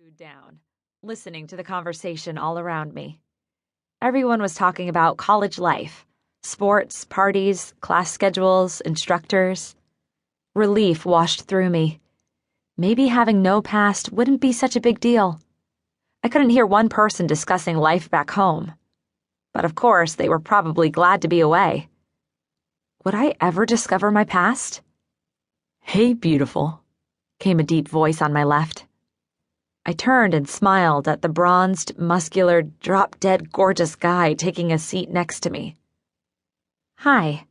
glued down, listening to the conversation all around me. Everyone was talking about college life, sports, parties, class schedules, instructors. Relief washed through me. Maybe having no past wouldn't be such a big deal. I couldn't hear one person discussing life back home. But of course, they were probably glad to be away. Would I ever discover my past? "Hey, beautiful," came a deep voice on my left. I turned and smiled at the bronzed, muscular, drop-dead gorgeous guy taking a seat next to me. "Hi."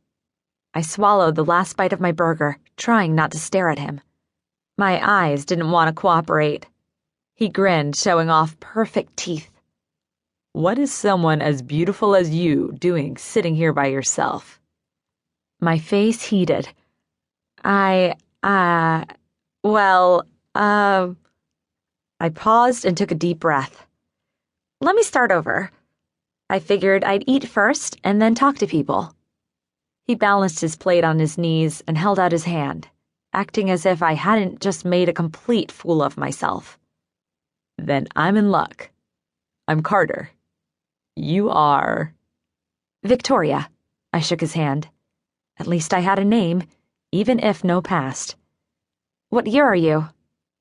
I swallowed the last bite of my burger, trying not to stare at him. My eyes didn't want to cooperate. He grinned, showing off perfect teeth. "What is someone as beautiful as you doing sitting here by yourself?" My face heated. I paused and took a deep breath. Let me start over. I figured I'd eat first and then talk to people. He balanced his plate on his knees and held out his hand, acting as if I hadn't just made a complete fool of myself. "Then I'm in luck. I'm Carter. You are..." "Victoria." I shook his hand. At least I had a name, even if no past. "What year are you?"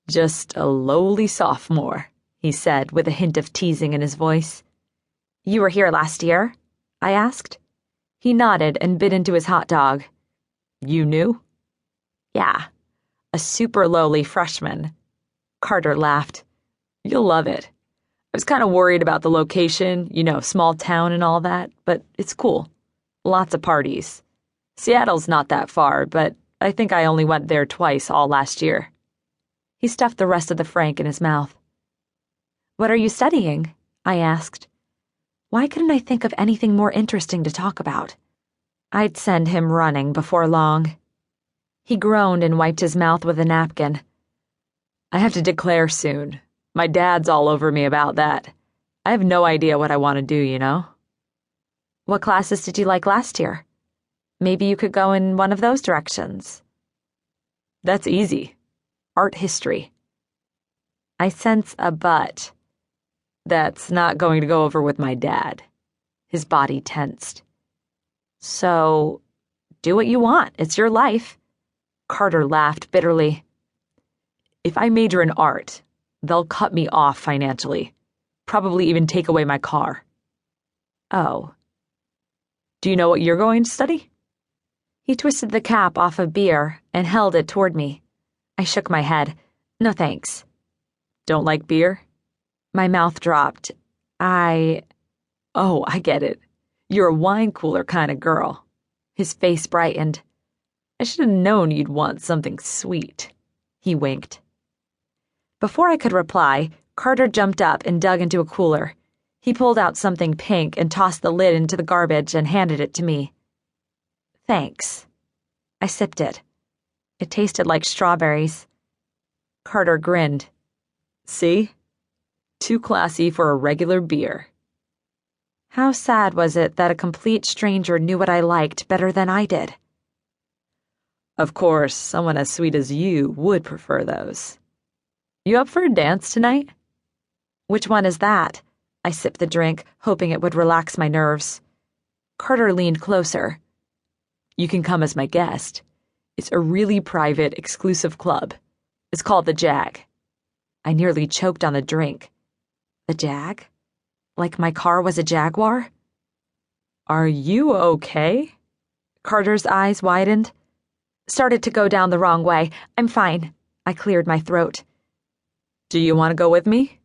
"Just a lowly sophomore," he said with a hint of teasing in his voice. "You were here last year?" I asked. He nodded and bit into his hot dog. "You knew?" "Yeah, a super lowly freshman." Carter laughed. "You'll love it. I was kind of worried about the location, small town and all that, but it's cool. Lots of parties. Seattle's not that far, but I think I only went there twice all last year." He stuffed the rest of the frank in his mouth. "What are you studying?" I asked. Why couldn't I think of anything more interesting to talk about? I'd send him running before long. He groaned and wiped his mouth with a napkin. "I have to declare soon. My dad's all over me about that. I have no idea what I want to do, What classes did you like last year? Maybe you could go in one of those directions." "That's easy. Art history." I sense a but. "That's not going to go over with my dad." His body tensed. "So, do what you want. It's your life." Carter laughed bitterly. "If I major in art, they'll cut me off financially. Probably even take away my car." "Oh. Do you know what you're going to study?" He twisted the cap off a beer and held it toward me. I shook my head. "No thanks." "Don't like beer?" My mouth dropped. "Oh, I get it. You're a wine cooler kind of girl." His face brightened. "I should have known you'd want something sweet." He winked. Before I could reply, Carter jumped up and dug into a cooler. He pulled out something pink and tossed the lid into the garbage and handed it to me. "Thanks." I sipped it. It tasted like strawberries. Carter grinned. "See? Too classy for a regular beer." How sad was it that a complete stranger knew what I liked better than I did? "Of course, someone as sweet as you would prefer those. You up for a dance tonight?" "Which one is that?" I sipped the drink, hoping it would relax my nerves. Carter leaned closer. "You can come as my guest. It's a really private, exclusive club. It's called the Jag." I nearly choked on the drink. The Jag? Like my car was a Jaguar? "Are you okay?" Carter's eyes widened. "Started to go down the wrong way. I'm fine." I cleared my throat. "Do you want to go with me?"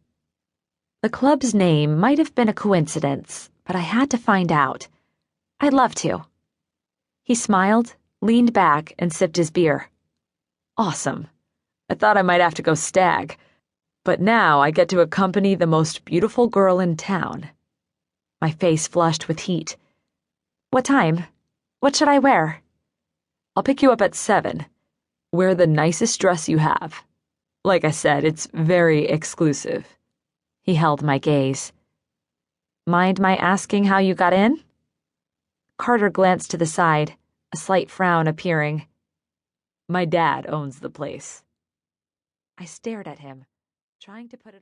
The club's name might have been a coincidence, but I had to find out. "I'd love to." He smiled, leaned back, and sipped his beer. "Awesome. I thought I might have to go stag, but now I get to accompany the most beautiful girl in town." My face flushed with heat. "What time? What should I wear?" "I'll pick you up at 7. Wear the nicest dress you have. Like I said, it's very exclusive." He held my gaze. "Mind my asking how you got in?" Carter glanced to the side, a slight frown appearing. "My dad owns the place." I stared at him, trying to put it all